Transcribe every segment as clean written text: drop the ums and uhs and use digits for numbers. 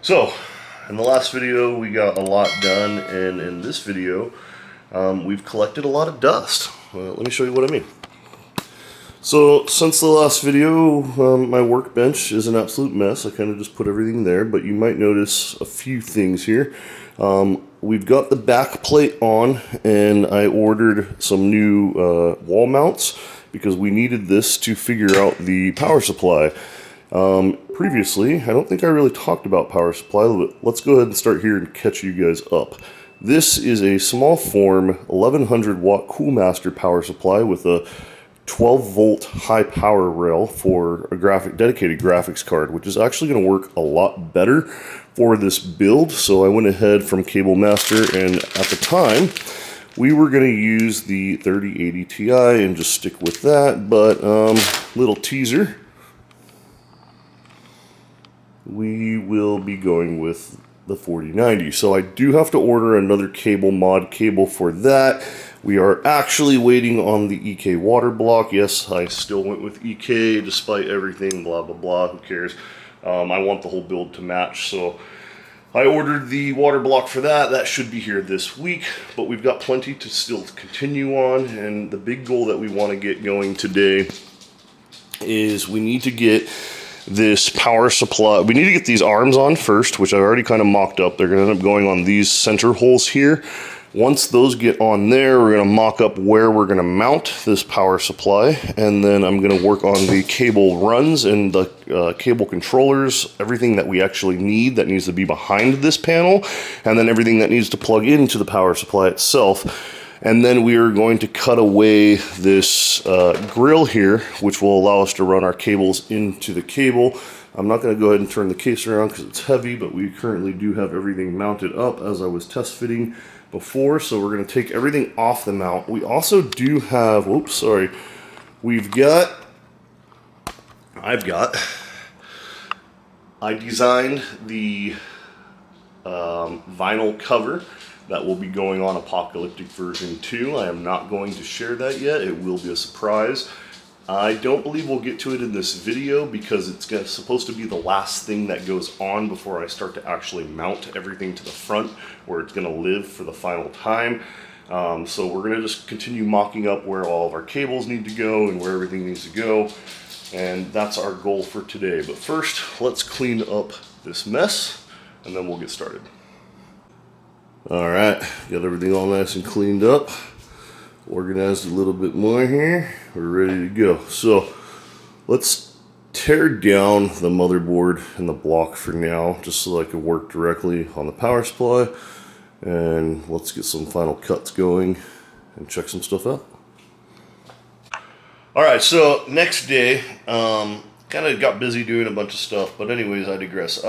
So, in the last video we got a lot done, and in this video we've collected a lot of dust. Let me show you what I mean. So, since the last video, my workbench is an absolute mess. I kind of just put everything there, but you might notice a few things here. We've got the back plate on, and I ordered some new wall mounts because we needed this to figure out the power supply. Previously, I don't think I really talked about power supply, but let's go ahead and start here and catch you guys up. This is a small form 1100 watt Coolmaster power supply with a 12 volt high power rail for a dedicated graphics card, which is actually going to work a lot better for this build. So I went ahead from Cable Master, and at the time we were going to use the 3080 Ti and just stick with that, but little teaser, we will be going with the 4090. So I do have to order another cable mod cable for that. We are actually waiting on the EK water block. Yes, I still went with EK despite everything, blah blah blah, who cares. I want the whole build to match, so I ordered the water block for that. That should be here this week, but we've got plenty to still continue on, and the big goal that we want to get going today is we need to get this power supply. We need to get these arms on first, which I've already kind of mocked up. They're going to end up going on these center holes here. Once those get on there, we're going to mock up where we're going to mount this power supply, and then I'm going to work on the cable runs and the cable controllers, everything that we actually need that needs to be behind this panel, and then everything that needs to plug into the power supply itself. And then we are going to cut away this grill here, which will allow us to run our cables into the cable. I'm not going to go ahead and turn the case around because it's heavy, but we currently do have everything mounted up as I was test fitting before. So we're going to take everything off the mount. We also do have, whoops, sorry. I designed the vinyl cover that will be going on Apocalyptic version 2. I am not going to share that yet. It will be a surprise. I don't believe we'll get to it in this video because it's supposed to be the last thing that goes on before I start to actually mount everything to the front where it's going to live for the final time. So we're going to just continue mocking up where all of our cables need to go and where everything needs to go. And that's our goal for today. But first, let's clean up this mess and then we'll get started. Alright, got everything all nice and cleaned up, organized a little bit more here, we're ready to go. So let's tear down the motherboard and the block for now, just so I can work directly on the power supply, and let's get some final cuts going and check some stuff out. Alright, so next day, kind of got busy doing a bunch of stuff, but anyways, I digress.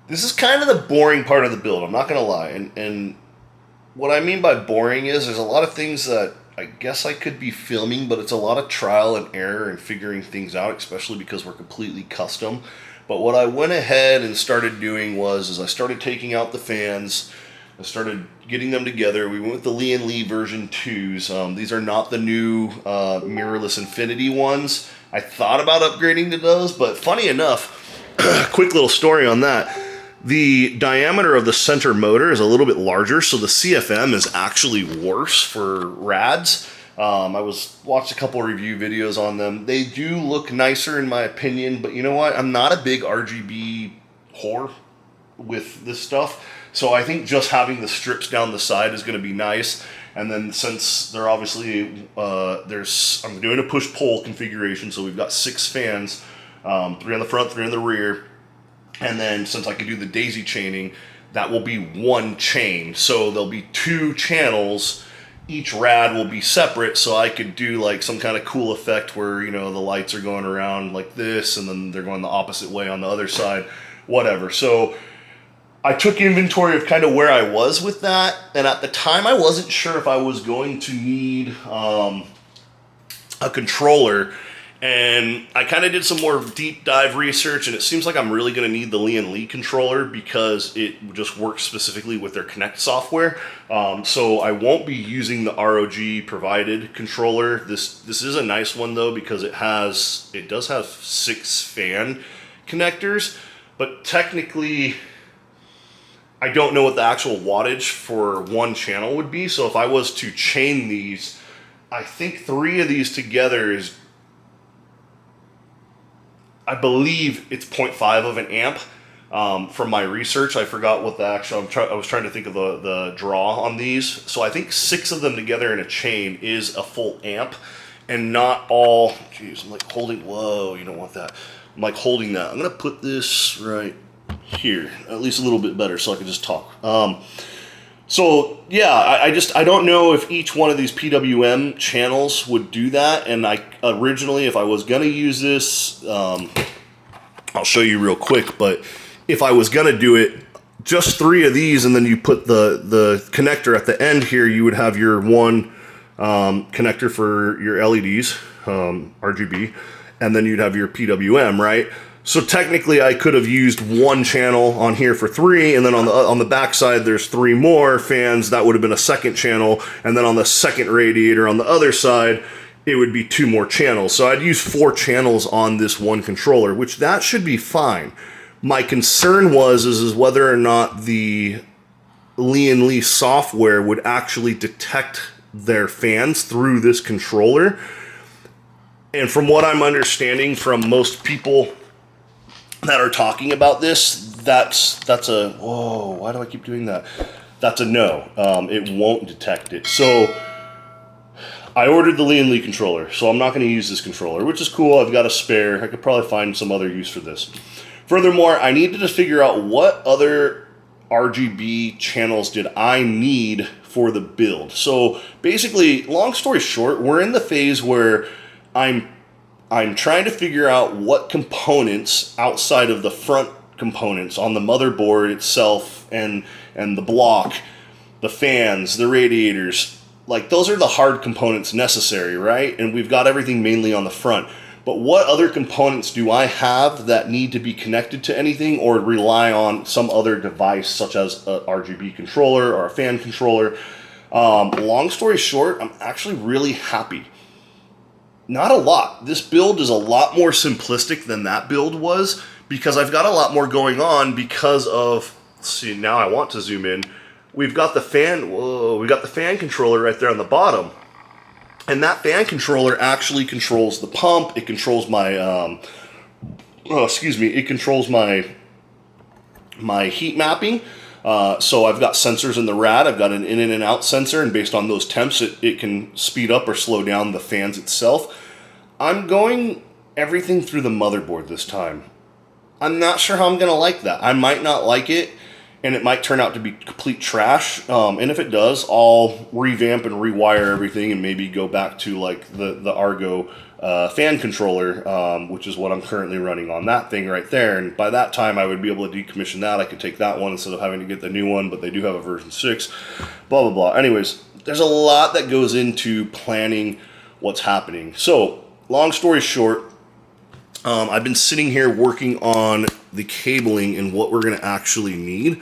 This is kind of the boring part of the build, I'm not going to lie. And what I mean by boring is there's a lot of things that I guess I could be filming, but it's a lot of trial and error and figuring things out, especially because we're completely custom. But what I went ahead and started doing was I started taking out the fans. I started getting them together. We went with the Lee version 2s. These are not the new mirrorless infinity ones. I thought about upgrading to those, but funny enough, quick little story on that. The diameter of the center motor is a little bit larger, so the CFM is actually worse for rads. I watched a couple of review videos on them. They do look nicer in my opinion, but you know what? I'm not a big RGB whore with this stuff, so I think just having the strips down the side is going to be nice. And then since they're obviously, I'm doing a push-pull configuration, so we've got 6 fans, 3 on the front, 3 on the rear. And then since I can do the daisy chaining, that will be 1 chain. So there'll be 2 channels. Each rad will be separate, so I could do like some kind of cool effect where, you know, the lights are going around like this and then they're going the opposite way on the other side, whatever. So I took inventory of kind of where I was with that, and at the time I wasn't sure if I was going to need a controller. And I kind of did some more deep dive research, and it seems like I'm really going to need the Lee controller because it just works specifically with their Connect software. So I won't be using the ROG provided controller. This is a nice one though because it does have 6 fan connectors. but technically I don't know what the actual wattage for one channel would be. So if I was to chain these, I think 3 of these together is, I believe it's 0.5 of an amp. From my research, I forgot what the actual, I was trying to think of the draw on these. So I think 6 of them together in a chain is a full amp, and not all, geez, I'm like holding, whoa, you don't want that. I'm like holding that. I'm gonna put this right here, at least a little bit better so I can just talk. So yeah, I don't know if each one of these PWM channels would do that. And I originally, if I was gonna use this, I'll show you real quick, but if I was gonna do it, just 3 of these, and then you put the connector at the end here, you would have your one connector for your LEDs, RGB, and then you'd have your PWM, right? So technically I could have used one channel on here for 3, and then on the back side there's 3 more fans. That would have been a second channel, and then on the second radiator on the other side, it would be 2 more channels. So I'd use 4 channels on this one controller, which that should be fine. My concern is whether or not the Lee software would actually detect their fans through this controller. And from what I'm understanding from most people that are talking about this, that's a, whoa, why do I keep doing that? That's a no. It won't detect it. So I ordered the Lee controller, so I'm not going to use this controller, which is cool. I've got a spare. I could probably find some other use for this. Furthermore, I needed to figure out what other RGB channels did I need for the build. So basically, long story short, we're in the phase where I'm trying to figure out what components outside of the front components on the motherboard itself and the block, the fans, the radiators, like those are the hard components necessary, right? And we've got everything mainly on the front. But what other components do I have that need to be connected to anything or rely on some other device such as a RGB controller or a fan controller? Long story short, I'm actually really happy. Not a lot. This build is a lot more simplistic than that build was because I've got a lot more going on because of, let's see, now I want to zoom in. We've got the fan, whoa, we got the fan controller right there on the bottom. And that fan controller actually controls the pump. It controls my, it controls my heat mapping. So I've got sensors in the rad. I've got an in and out sensor, and based on those temps, it can speed up or slow down the fans itself. I'm going everything through the motherboard this time. I'm not sure how I'm going to like that. I might not like it, and it might turn out to be complete trash. And if it does, I'll revamp and rewire everything and maybe go back to like the Argo fan controller, which is what I'm currently running on that thing right there. And by that time, I would be able to decommission that. I could take that one instead of having to get the new one, but they do have a version 6, blah, blah, blah. Anyways, there's a lot that goes into planning what's happening. So long story short, I've been sitting here working on the cabling and what we're going to actually need.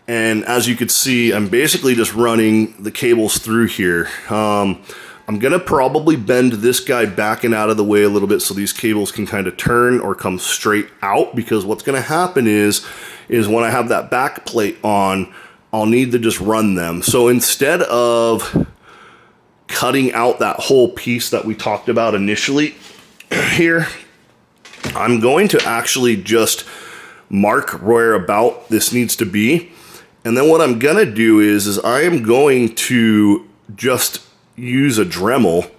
And as you can see, I'm basically just running the cables through here. I'm going to probably bend this guy back and out of the way a little bit so these cables can kind of turn or come straight out, because what's going to happen is when I have that back plate on, I'll need to just run them. So instead of cutting out that whole piece that we talked about initially here, I'm going to actually just mark where about this needs to be. And then what I'm going to do is I am going to just use a Dremel.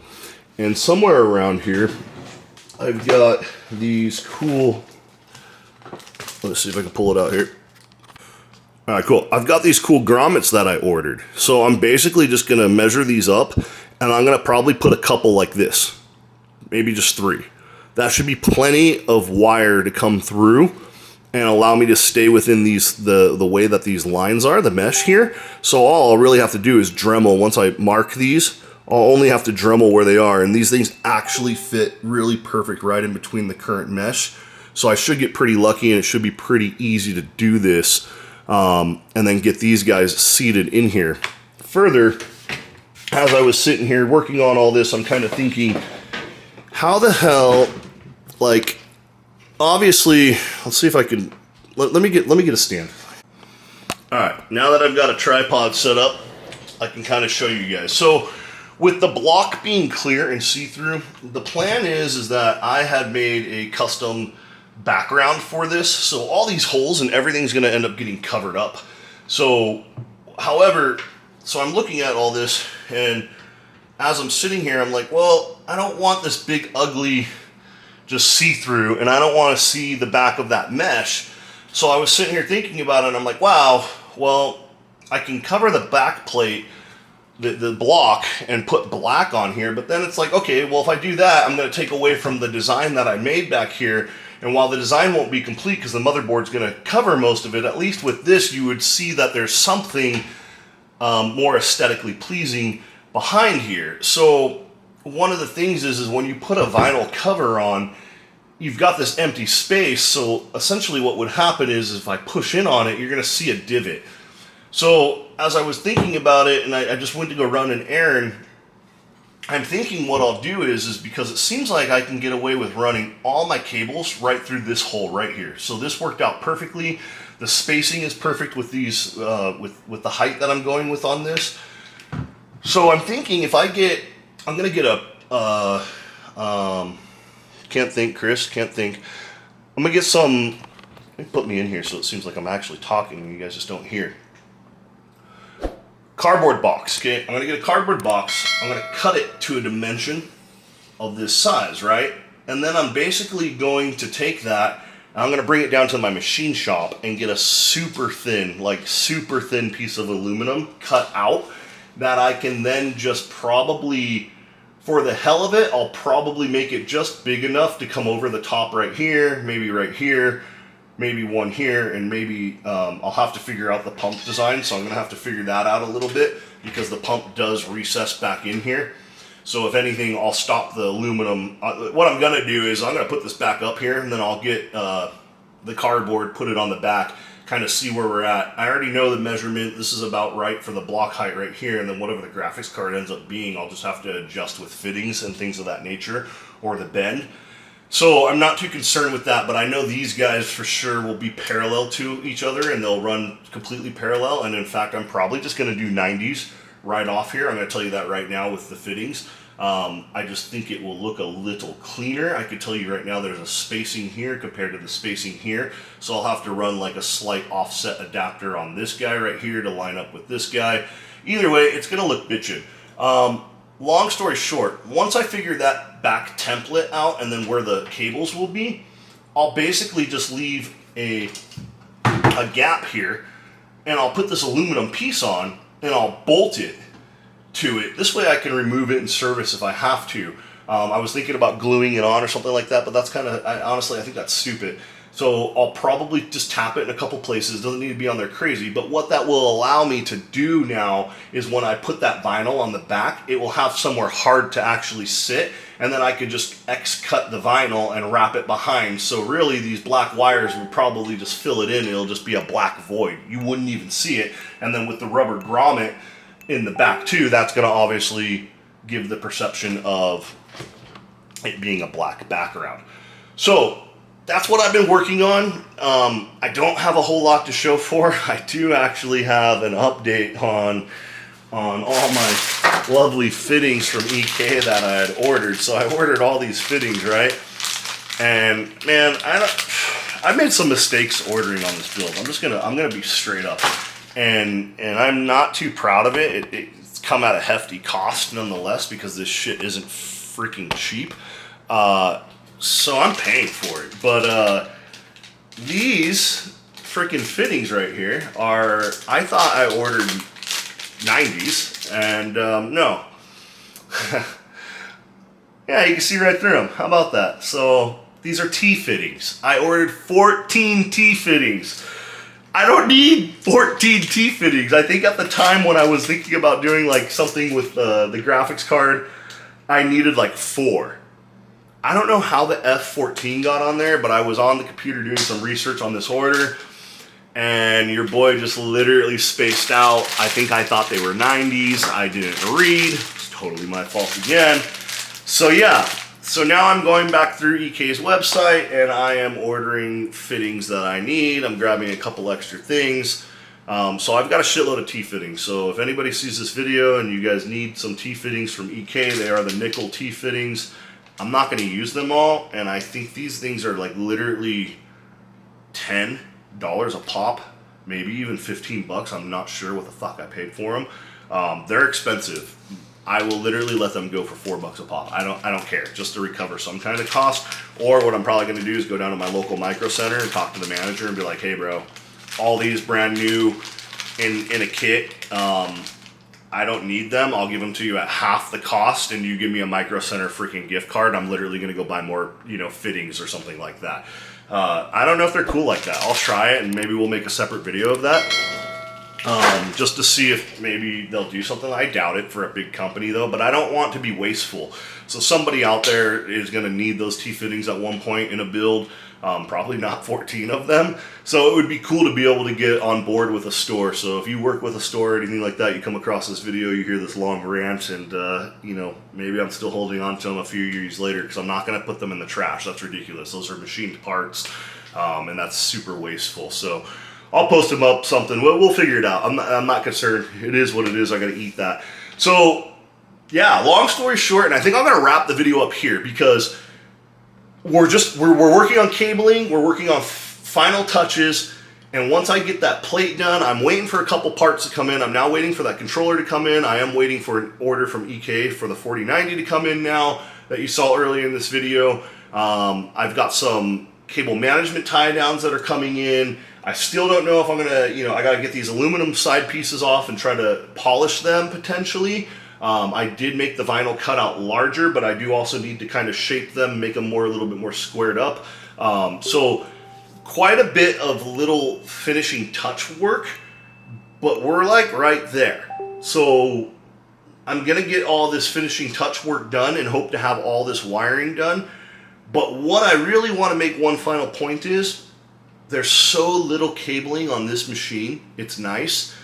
And somewhere around here, I've got these cool, let's see if I can pull it out here. All right, cool. I've got these cool grommets that I ordered. So I'm basically just going to measure these up, and I'm going to probably put a couple like this, maybe just 3. That should be plenty of wire to come through and allow me to stay within these the way that these lines are, the mesh here. So all I'll really have to do is Dremel. Once I mark these, I'll only have to Dremel where they are, and these things actually fit really perfect right in between the current mesh. So I should get pretty lucky, and it should be pretty easy to do this, and then get these guys seated in here. Further, as I was sitting here working on all this, I'm kind of thinking, how the hell, like, obviously, let's see if I can let me get a stand. All right, now that I've got a tripod set up, I can kind of show you guys. So with the block being clear and see-through, the plan is that I had made a custom background for this. So all these holes and everything's gonna end up getting covered up. So, however, so I'm looking at all this, and as I'm sitting here, I'm like, well, I don't want this big, ugly, just see-through, and I don't want to see the back of that mesh. So I was sitting here thinking about it, and I'm like, wow, well, I can cover the back plate, the block, and put black on here, but then it's like, okay, well, if I do that, I'm going to take away from the design that I made back here, and while the design won't be complete because the motherboard's going to cover most of it, at least with this, you would see that there's something more aesthetically pleasing behind here. So one of the things is when you put a vinyl cover on, you've got this empty space, so essentially what would happen is if I push in on it, you're going to see a divot. So as I was thinking about it, and I just went to go run an errand, I'm thinking what I'll do is because it seems like I can get away with running all my cables right through this hole right here. So this worked out perfectly. The spacing is perfect with these, with the height that I'm going with on this. So I'm thinking if I'm going to get a, can't think, Chris, can't think. I'm going to get some, let me put me in here so it seems like I'm actually talking and you guys just don't hear. Cardboard box, okay? I'm going to get a cardboard box. I'm going to cut it to a dimension of this size, right? And then I'm basically going to take that, and I'm going to bring it down to my machine shop and get a super thin piece of aluminum cut out that I can then just probably, for the hell of it, I'll probably make it just big enough to come over the top right here, maybe one here, and maybe I'll have to figure out the pump design, so I'm going to have to figure that out a little bit because the pump does recess back in here. So if anything, I'll stop the aluminum. What I'm going to do is I'm going to put this back up here, and then I'll get the cardboard, put it on the back, kind of see where we're at. I already know the measurement. This is about right for the block height right here, and then whatever the graphics card ends up being, I'll just have to adjust with fittings and things of that nature, or the bend. So I'm not too concerned with that, but I know these guys for sure will be parallel to each other, and they'll run completely parallel. And in fact, I'm probably just going to do 90s right off here. I'm going to tell you that right now with the fittings. I just think it will look a little cleaner. I could tell you right now there's a spacing here compared to the spacing here. So I'll have to run like a slight offset adapter on this guy right here to line up with this guy. Either way, it's going to look bitchin'. Long story short, once I figure that back template out and then where the cables will be, I'll basically just leave a gap here, and I'll put this aluminum piece on, and I'll bolt it to it. This way I can remove it in service if I have to. I was thinking about gluing it on or something like that, but that's kind of, honestly, I think that's stupid. So I'll probably just tap it in a couple places. Doesn't need to be on there crazy, but what that will allow me to do now is when I put that vinyl on the back, it will have somewhere hard to actually sit, and then I could just X-cut the vinyl and wrap it behind. So really these black wires will probably just fill it in. It'll just be a black void. You wouldn't even see it. And then with the rubber grommet in the back too, that's going to obviously give the perception of it being a black background. So that's what I've been working on. I don't have a whole lot to show for. I do actually have an update on all my lovely fittings from EK that I had ordered. So I ordered all these fittings, right? And man, I made some mistakes ordering on this build. I'm gonna be straight up, and I'm not too proud of it. It's come at a hefty cost nonetheless because this shit isn't freaking cheap. So I'm paying for it, but these freaking fittings right here are, I thought I ordered 90s, and no. Yeah, you can see right through them. How about that? So these are T fittings. I ordered 14 T fittings. I don't need 14 T fittings. I think at the time when I was thinking about doing like something with the graphics card, I needed like 4. I don't know how the F14 got on there, but I was on the computer doing some research on this order, and your boy just literally spaced out. I think I thought they were 90s. I didn't read. It's totally my fault again. So yeah, So now I'm going back through EK's website and I am ordering fittings that I need. I'm grabbing a couple extra things. So I've got a shitload of T-fittings. So if anybody sees this video and you guys need some T-fittings from EK, they are the nickel T-fittings. I'm not going to use them all, and I think these things are like literally $10 a pop, maybe even 15 bucks. I'm not sure what the fuck I paid for them. They're expensive. I will literally let them go for $4 a pop. I don't care, just to recover some kind of cost. Or what I'm probably going to do is go down to my local micro center and talk to the manager and be like, hey bro, all these brand new in a kit, I don't need them. I'll give them to you at half the cost, and you give me a Micro Center freaking gift card. I'm literally going to go buy more, fittings or something like that. I don't know if they're cool like that. I'll try it, and maybe we'll make a separate video of that, just to see if maybe they'll do something. I doubt it for a big company though, but I don't want to be wasteful. So somebody out there is going to need those T-fittings at one point in a build. Probably not 14 of them. So it would be cool to be able to get on board with a store. So if you work with a store or anything like that, you come across this video, you hear this long rant, and maybe I'm still holding on to them a few years later because I'm not going to put them in the trash. That's ridiculous. Those are machined parts, and that's super wasteful. So I'll post them up, something. We'll figure it out. I'm not concerned. It is what it is. I got to eat that. So yeah, long story short, and I think I'm going to wrap the video up here because we're working on cabling, we're working on final touches, and once I get that plate done, I'm waiting for a couple parts to come in. I'm now waiting for that controller to come in. I am waiting for an order from EK for the 4090 to come in now that you saw earlier in this video. I've got some cable management tie downs that are coming in. I still don't know if I'm gonna, I gotta get these aluminum side pieces off and try to polish them potentially. I did make the vinyl cutout larger, but I do also need to kind of shape them, make them a little bit more squared up. So quite a bit of little finishing touch work, but we're like right there. So I'm gonna get all this finishing touch work done and hope to have all this wiring done. But what I really want to make one final point is there's so little cabling on this machine. It's nice.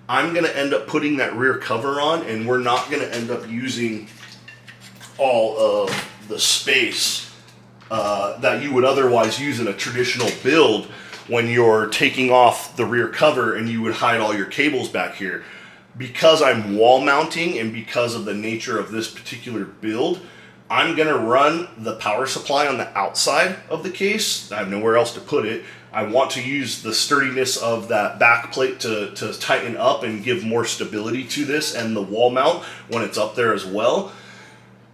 I'm going to end up putting that rear cover on, and we're not going to end up using all of the space that you would otherwise use in a traditional build when you're taking off the rear cover and you would hide all your cables back here. Because I'm wall mounting and because of the nature of this particular build, I'm going to run the power supply on the outside of the case. I have nowhere else to put it. I want to use the sturdiness of that back plate to tighten up and give more stability to this and the wall mount when it's up there as well.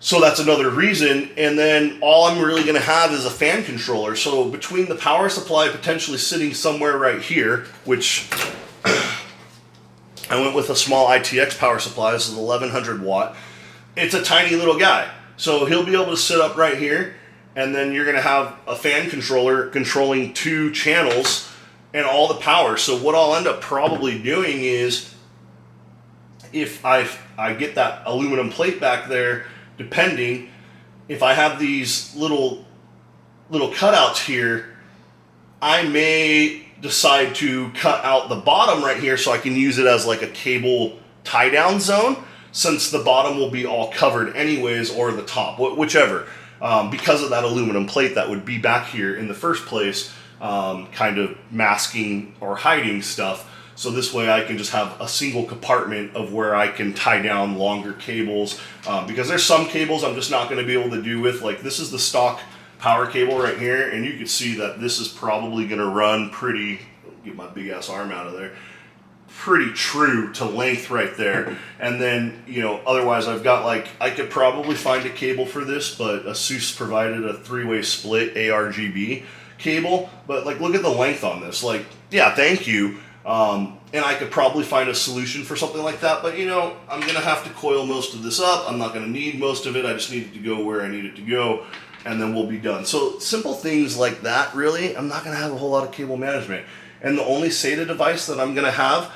So that's another reason. And then all I'm really going to have is a fan controller. So between the power supply potentially sitting somewhere right here, which I went with a small ITX power supply. This is 1100 watt. It's a tiny little guy. So he'll be able to sit up right here. And then you're going to have a fan controller controlling 2 channels and all the power. So what I'll end up probably doing is, if I get that aluminum plate back there, depending, if I have these little cutouts here, I may decide to cut out the bottom right here so I can use it as like a cable tie down zone, since the bottom will be all covered anyways, or the top, whichever. Because of that aluminum plate that would be back here in the first place, kind of masking or hiding stuff. So this way I can just have a single compartment of where I can tie down longer cables. Because there's some cables I'm just not going to be able to do with, like this is the stock power cable right here, and you can see that this is probably going to run pretty, get my big ass arm out of there, pretty true to length right there. And then, otherwise I've got I could probably find a cable for this, but ASUS provided a 3-way split ARGB cable. But look at the length on this. Yeah, thank you. And I could probably find a solution for something like that, but I'm gonna have to coil most of this up. I'm not gonna need most of it. I just need it to go where I need it to go, and then we'll be done. So simple things like that, really. I'm not gonna have a whole lot of cable management. And the only SATA device that I'm gonna have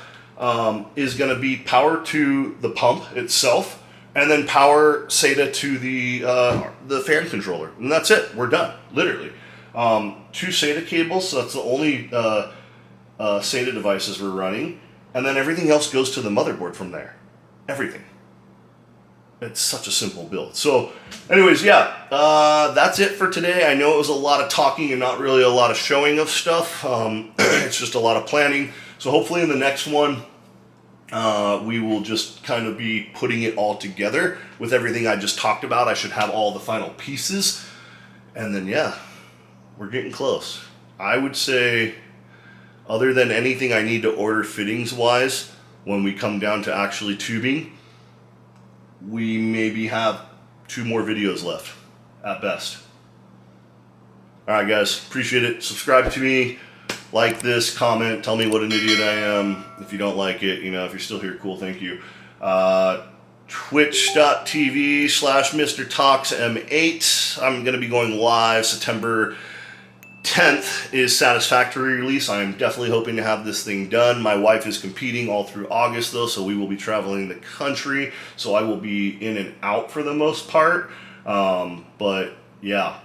is going to be power to the pump itself, and then power SATA to the fan controller, and that's it. We're done, literally. 2 SATA cables, so that's the only SATA devices we're running, and then everything else goes to the motherboard from there. Everything. It's such a simple build. So anyways, yeah, that's it for today. I know it was a lot of talking and not really a lot of showing of stuff. It's just a lot of planning. So hopefully in the next one, we will just kind of be putting it all together with everything I just talked about. I should have all the final pieces. And then, yeah, we're getting close. I would say, other than anything I need to order fittings-wise, when we come down to actually tubing, we maybe have 2 more videos left, at best. Alright guys, appreciate it. Subscribe to me, like this, comment, tell me what an idiot I am. If you don't like it, you know, if you're still here, cool, thank you. Twitch.tv/MrToX M8. I'm going to be going live September 10th is satisfactory release. I'm definitely hoping to have this thing done. My wife is competing all through August though, so we will be traveling the country. So I will be in and out for the most part. But yeah,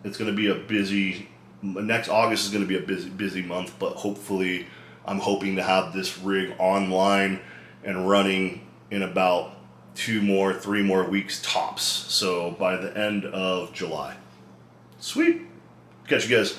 it's going to be a busy, next August is going to be a busy month, but hopefully I'm hoping to have this rig online and running in about 3 more weeks tops. So by the end of July. Sweet. Catch you guys.